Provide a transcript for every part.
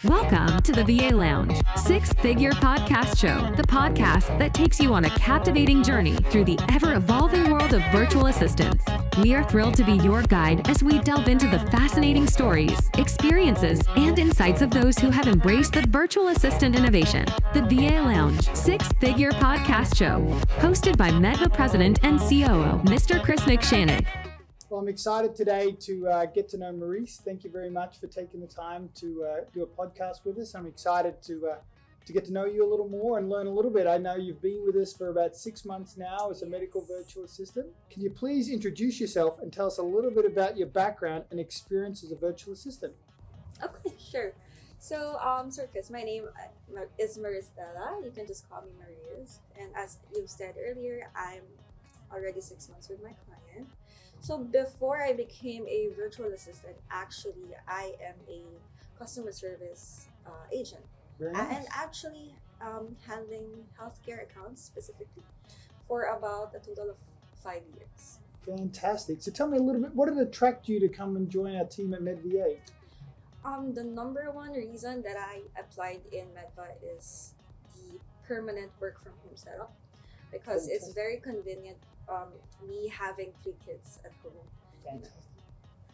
Welcome to the VA Lounge, six-figure podcast show, the podcast that takes you on a captivating journey through the ever-evolving world of virtual assistants. We are thrilled to be your guide as we delve into the fascinating stories, experiences, and insights of those who have embraced the virtual assistant innovation. The VA Lounge, six-figure podcast show, hosted by MEDVA President and COO, Mr. Chris Mcshanag. Well, I'm excited today to get to know Mariz. Thank you very much for taking the time to do a podcast with us. I'm excited to get to know you a little more and learn a little bit. I know you've been with us for about 6 months now as a medical virtual assistant. Can you please introduce yourself and tell us a little bit about your background and experience as a virtual assistant? Okay, sure. So, Sir Chris, my name is Mariz. You can just call me Mariz. And as you said earlier, I'm already 6 months with my client. So before I became a virtual assistant, actually, I am a customer service agent. Very nice. And actually handling healthcare accounts specifically for about a total of 5 years. Fantastic. So tell me a little bit, what did attract you to come and join our team at MEDVA? The number one reason that I applied in MEDVA is the permanent work from home setup, because Fantastic. it's very convenient. Me having 3 kids at home. Fantastic.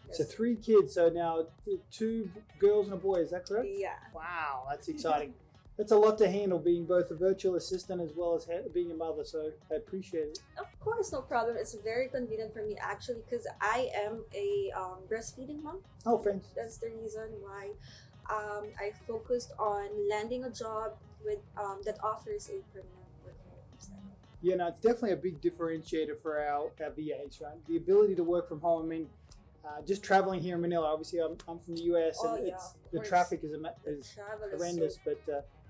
Yes. So 3 kids, so now 2 girls and a boy, is that correct? Yeah. Wow, that's exciting. That's a lot to handle, being both a virtual assistant as well as being a mother, so I appreciate it. Of course, no problem. It's very convenient for me actually, because I am a breastfeeding mom. Oh, fantastic. That's the reason why I focused on landing a job with that offers a permanent work from home setup. Yeah, no, it's definitely a big differentiator for our VAs, right? The ability to work from home. I mean, just traveling here in Manila, obviously I'm from the US, and the traffic is Travel is horrendous, but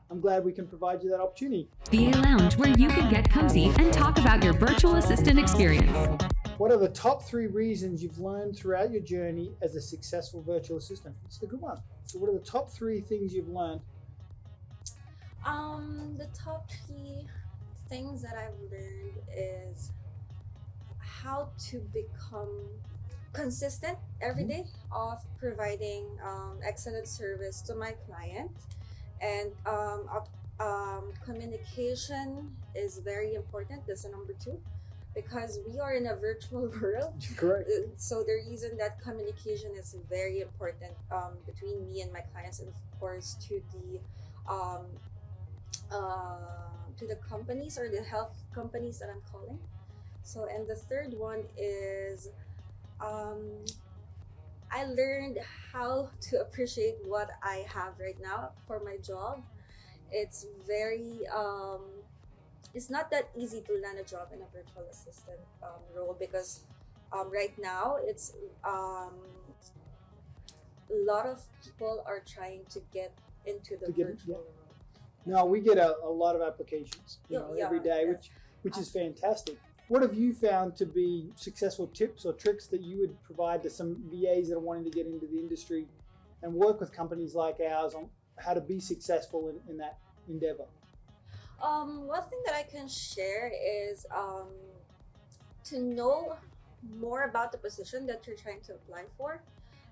I'm glad we can provide you that opportunity. VA Lounge, where you can get cozy and talk about your virtual assistant experience. What are the top 3 reasons you've learned throughout your journey as a successful virtual assistant? It's a good one. So what are the top 3 things you've learned? The top 3 things that I've learned is how to become consistent every day of providing excellent service to my client, and communication is very important. That's the number 2, because we are in a virtual world. Correct. So the reason that communication is very important between me and my clients, and of course to the companies or the health companies that I'm calling. So, and the third one is I learned how to appreciate what I have right now for my job. It's very it's not that easy to land a job in a virtual assistant role, because right now it's a lot of people are trying to get into the virtual role. No, we get a lot of applications, every day, which is fantastic. What have you found to be successful tips or tricks that you would provide to some VAs that are wanting to get into the industry and work with companies like ours on how to be successful in that endeavor? One thing that I can share is to know more about the position that you're trying to apply for,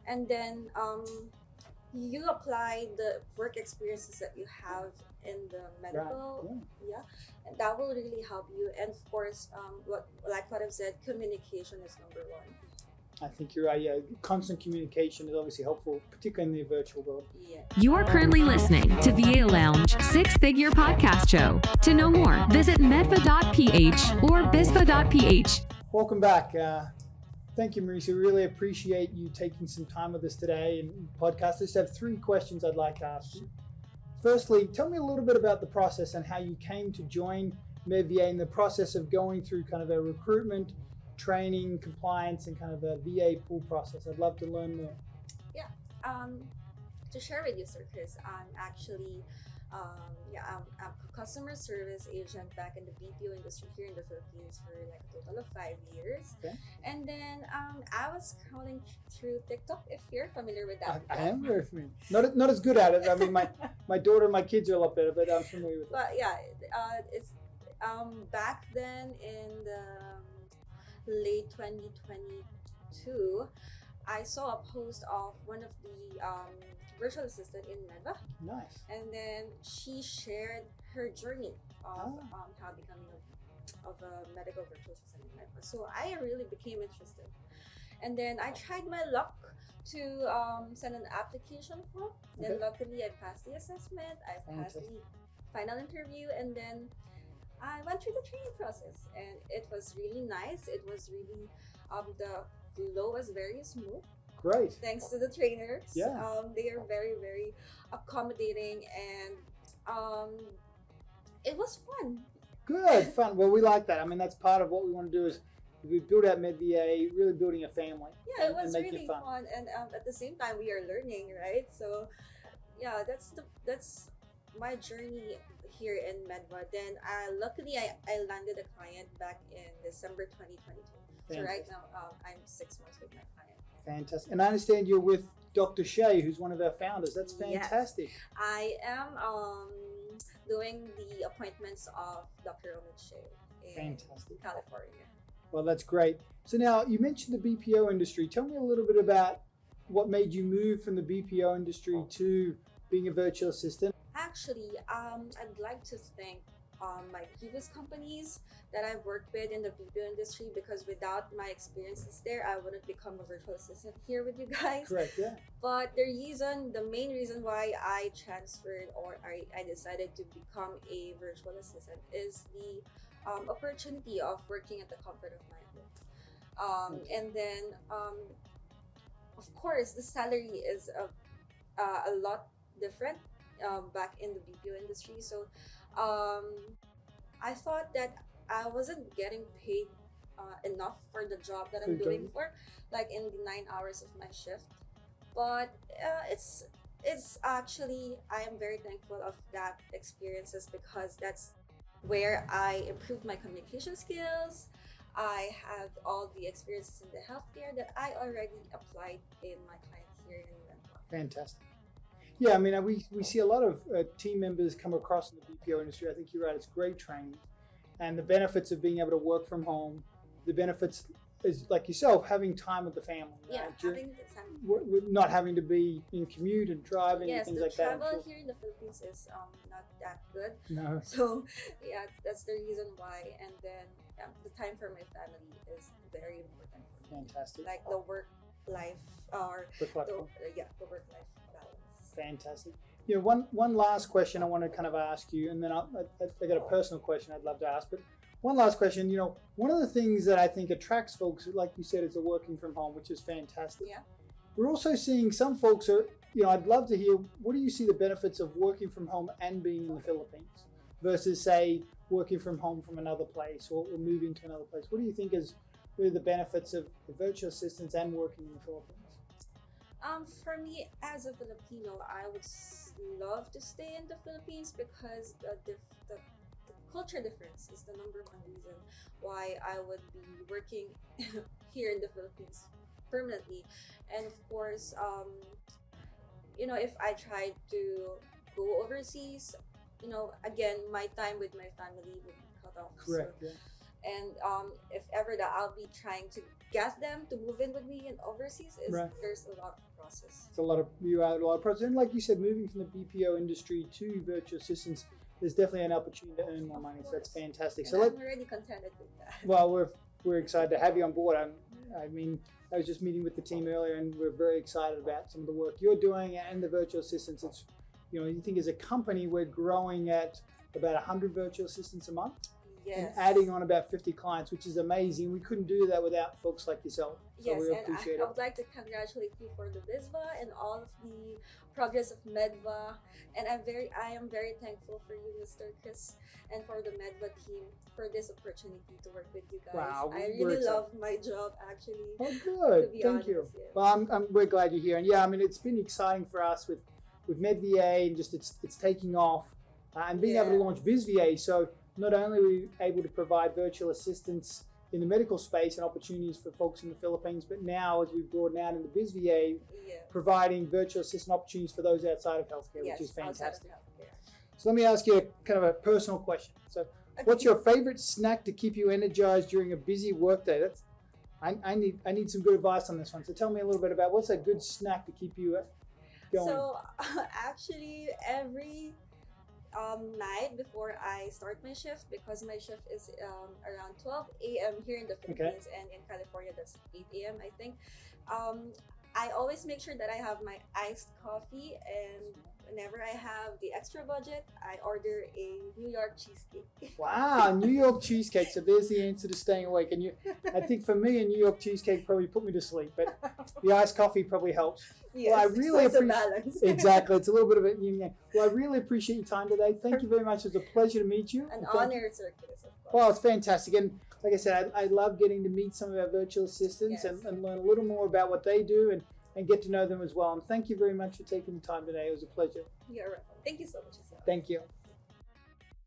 and then you apply the work experiences that you have in the medical, right. And that will really help you. And of course, what I've said, communication is number 1. I think you're right. Yeah, constant communication is obviously helpful, particularly in the virtual world. Yeah. You're currently listening to VA Lounge, six-figure podcast show. To know more, visit medva.ph or bisva.ph. Welcome back. Thank you, Mariz. We really appreciate you taking some time with us today and podcast. I just have 3 questions I'd like to ask you. Firstly, tell me a little bit about the process and how you came to join MEDVA and the process of going through kind of a recruitment, training, compliance, and kind of a VA pool process. I'd love to learn more. Yeah. To share with you, Sir Chris, I'm actually I'm a customer service agent back in the BPO industry here in the Philippines for like a total of 5 years. Okay. And then I was scrolling through TikTok, if you're familiar with that. I am very familiar. Not as good at it. I mean, my daughter and my kids are a lot better, but I'm familiar with it. But yeah, it's back then in the late 2022, I saw a post of one of the virtual assistant in MEDVA. Nice. And then she shared her journey of how becoming a medical virtual assistant in MEDVA. So I really became interested. And then I tried my luck to send an application form. Then luckily I passed the assessment. I passed the final interview, and then I went through the training process, and it was really nice. It was really the flow was very smooth. Great. Thanks to the trainers. Yeah. They are very, very accommodating, and it was fun. Good, fun. Well, we like that. I mean, that's part of what we want to do is we build out MEDVA, really building a family. Yeah, it was really fun, and at the same time we are learning, right? So, yeah, that's my journey here in MEDVA. Then, luckily, I landed a client back in December 2022. So right now, I'm 6 months with my client. Fantastic. And I understand you're with Dr. Shea, who's one of our founders. That's fantastic. Yes. I am doing the appointments of Dr. Shea in California. Well, that's great. So now you mentioned the BPO industry. Tell me a little bit about what made you move from the BPO industry to being a virtual assistant. Actually, I'd like to thank my previous companies that I've worked with in the BPO industry, because without my experiences there, I wouldn't become a virtual assistant here with you guys. Correct, yeah. But the main reason why I transferred or I decided to become a virtual assistant is the opportunity of working at the comfort of my home. And then, of course, the salary is a lot different back in the BPO industry. So I thought that I wasn't getting paid enough for the job that I'm doing for, like in the 9 hours of my shift. But it's actually, I am very thankful of that experiences, because that's where I improved my communication skills. I have all the experiences in the healthcare that I already applied in my client here in MEDVA. Fantastic. Yeah, I mean, we see a lot of team members come across in the BPO industry. I think you're right. It's great training. And the benefits of being able to work from home, the benefits is, like yourself, having time with the family. Yeah, right? having the time. Not having to be in commute and driving and things like that. Yes, the travel here in the Philippines is not that good. No. So, yeah, that's the reason why. And then the time for my family is very important for me. Fantastic. Like the work-life the work-life balance. Fantastic. You know, one last question I want to kind of ask you, and then I got a personal question I'd love to ask, but one last question. You know, one of the things that I think attracts folks, like you said, is the working from home, which is fantastic. Yeah. We're also seeing some folks are, you know, I'd love to hear, what do you see the benefits of working from home and being in the Philippines versus, say, working from home from another place or moving to another place? What do you think is really the benefits of the virtual assistants and working in the Philippines? For me, as a Filipino, I would love to stay in the Philippines, because the culture difference is the number one reason why I would be working here in the Philippines permanently. And of course, you know, if I tried to go overseas, you know, again, my time with my family would be cut off. Correct. So, yeah. and if ever that I'll be trying to get them to move in with me in overseas, there's a lot of process. It's a lot of process. And like you said, moving from the BPO industry to virtual assistants, there's definitely an opportunity to earn more money. So that's fantastic. And so I'm already contented with that. Well, we're excited to have you on board. I mean, I was just meeting with the team earlier, and we're very excited about some of the work you're doing and the virtual assistants. It's, you know, you think as a company, we're growing at about 100 virtual assistants a month. Yes. And adding on about 50 clients, which is amazing. We couldn't do that without folks like yourself. So yes, we appreciate and I would like to congratulate you for the MEDVA and all of the progress of MEDVA. And I am very thankful for you, Mr. Chris, and for the MEDVA team for this opportunity to work with you guys. Wow, I really love my job, actually. Oh, good. Thank honest, you. yeah. Well, we're glad you're here. And yeah, I mean, it's been exciting for us with MEDVA VA, and just it's taking off and being able to launch Biz VA. So not only are we able to provide virtual assistants in the medical space and opportunities for folks in the Philippines, but now as we broaden out into Biz VA, providing virtual assistant opportunities for those outside of healthcare, which is fantastic. So let me ask you kind of a personal question. So what's your favorite snack to keep you energized during a busy workday? I need some good advice on this one. So tell me a little bit about what's a good snack to keep you Go on. So actually, every night before I start my shift, because my shift is around 12 a.m. here in the Philippines, and in California that's 8 a.m. I think. I always make sure that I have my iced coffee, and whenever I have the extra budget, I order a New York cheesecake. Wow, New York cheesecake. So there's the answer to staying awake. And I think for me, a New York cheesecake probably put me to sleep, but the iced coffee probably helps. Yes, Well, I really it's a appreciate balance. exactly. It's a little bit of a yin yang. Well, I really appreciate your time today. Thank you very much. It was a pleasure to meet you. An And thank- honor, Sir Chris, of course. Well, it's fantastic. And like I said, I love getting to meet some of our virtual assistants Yes. and learn a little more about what they do and get to know them as well. And thank you very much for taking the time today. It was a pleasure. You're welcome. Thank you so much, Isabel. Thank you.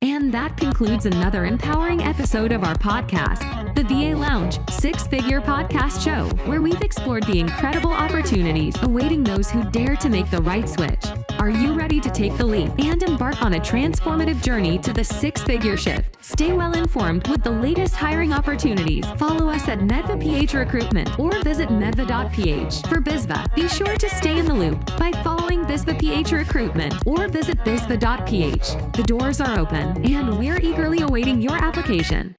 And that concludes another empowering episode of our podcast, the VA Lounge Six-Figure Podcast Show, where we've explored the incredible opportunities awaiting those who dare to make the right switch. Are you ready to take the leap and embark on a transformative journey to the six-figure shift? Stay well informed with the latest hiring opportunities. Follow us at MEDVA PH Recruitment or visit medva.ph. For BISVA, be sure to stay in the loop by following BISVA PH Recruitment or visit bisva.ph. The doors are open, and we're eagerly awaiting your application.